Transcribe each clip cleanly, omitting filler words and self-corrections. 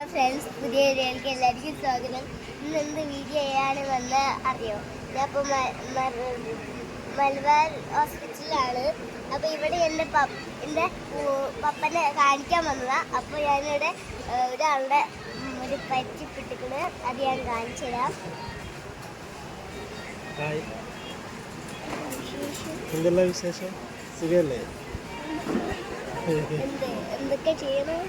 Friends, പുതിയ വീഡിയോയിലേക്ക് എല്ലാവർക്കും സ്വാഗതം. ഇന്ന് എന്ത് വീഡിയോ ചെയ്യാനുമെന്ന് അറിയോ? ഞാൻ ഇപ്പോൾ മലബാർ ഹോസ്പിറ്റലിലാണ്. അപ്പോൾ ഇവിടെ എൻ്റെ പപ്പനെ കാണിക്കാൻ വന്നതാണ്. അപ്പോൾ ഞാനിവിടെ ഒരാളുടെ ഒരു പരിചയപ്പെട്ടിട്ടുണ്ട്. അത് ഞാൻ കാണിച്ചു തരാം. എന്തെല്ലാം വിശേഷം? സുഖല്ലേ? എന്തൊക്കെ ചെയ്യണം?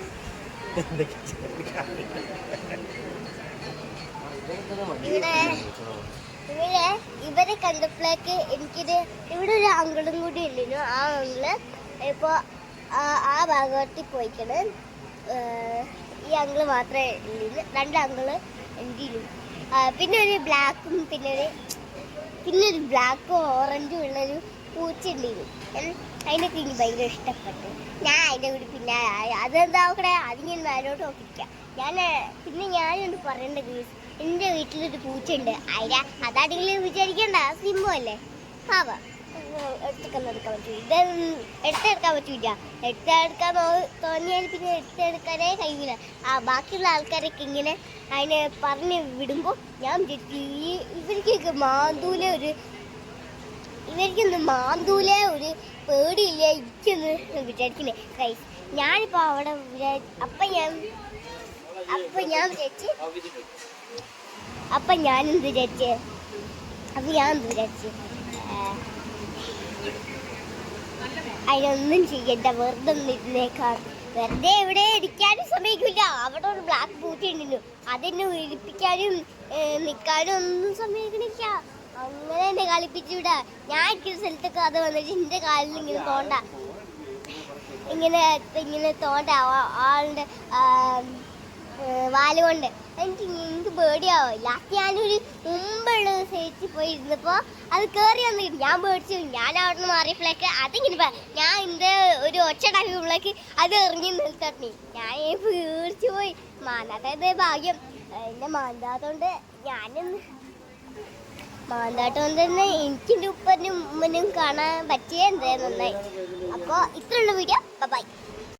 ഇവരെ കണ്ടപ്പോഴേക്ക് എനിക്കിത് ഇവിടെ ഒരു അങ്കിളും കൂടി ഉണ്ടിരുന്നു. ആ അങ്കിള് ഇപ്പോൾ ആ ഭാഗത്ത് പോയിക്കണ്. ഈ അങ്കിള് മാത്രമേ ഉള്ളൂ. രണ്ട് അങ്കിള് എൻ്റെ പിന്നെ ഒരു ബ്ലാക്കും പിന്നെ ഒരു ബ്ലാക്കും ഓറഞ്ചും ഉള്ളൊരു പൂച്ച ഉണ്ടായിരുന്നു. അതിനൊക്കെ എനിക്ക് ഭയങ്കര ഇഷ്ടപ്പെട്ടു. ഞാൻ അതിൻ്റെ കൂടി പിന്നെ അതെന്താക്കണേ അതിങ്ങനെ മേലോട്ട് നോക്കിക്കാം. ഞാനൊന്ന് പറയേണ്ട കേസ്, എൻ്റെ വീട്ടിലൊരു പൂച്ച ഉണ്ട്. അതാണെങ്കിലും വിചാരിക്കണ്ട, സിംഹം അല്ലേ, പാവ. എടുക്കാൻ പറ്റൂല, എടുത്തെടുക്കാൻ പറ്റൂല. എടുത്തെടുക്കാൻ തോന്നിയാൽ പിന്നെ എടുത്തെടുക്കാനേ കഴിയില്ല. ബാക്കിയുള്ള ആൾക്കാരൊക്കെ ഇങ്ങനെ അതിനെ പറഞ്ഞ് വിടുമ്പോൾ ഞാൻ ഇവർക്കൊന്ന് മാന്തൂലെ ഒരു പേടിയില്ല എനിക്കൊന്ന് വിചാരിക്കുന്നേ ഗൈസ്. ഞാനിപ്പോൾ അവിടെ ഞാനെന്ത് വിചാരിച്ച് അതിനൊന്നും ചെയ്യണ്ട, വെറുതെ ഒന്നും ഇരുന്നേക്കാണ്. വെറുതെ എവിടെ ഇരിക്കാനും സമ്മതിക്കില്ല. അവിടെ ഒരു ബ്ലാക്ക് പൂച്ച ഉണ്ടല്ലോ, അതെന്നെ ഇരിപ്പിക്കാനും നിൽക്കാനും ഒന്നും സമ്മതിക്കണില്ല. അങ്ങനെ എന്നെ കളിപ്പിച്ചു വിടാ. ഞാൻ ഇരിക്കുന്ന സ്ഥലത്തൊക്കെ അത് വന്നിട്ട് എൻ്റെ കാലിൽ ഇങ്ങനെ തോണ്ട ആളുടെ വാലുകൊണ്ട് എനിക്ക് പേടിയാവോ. ലാസ്റ്റ് ഞാനൊരു മുമ്പുള്ള സൈറ്റിൽ പോയി ഇരുന്നപ്പോൾ അത് കയറി വന്നിട്ട് ഞാൻ പേടിച്ചു. ഞാൻ അവിടെ നിന്ന് മാറിയപ്പോഴേക്ക് അതിങ്ങനെ ഞാൻ എൻ്റെ ഒരു ഒച്ചടാക്കിയപ്പോഴേക്ക് അത് എറിഞ്ഞ് നിൽത്തട്ടി. ഞാൻ പേടിച്ചു പോയി. മാന്താത്തത് ഭാഗ്യം. എന്നെ മാന്താത്തോണ്ട് മാന്താട്ടം തന്നെ എനിക്കെൻ്റെ ഉപ്പനും ഉമ്മനും കാണാൻ പറ്റിയ എന്താ നന്നായി. അപ്പോൾ ഇത്രയുള്ള വീഡിയോ. ബൈ.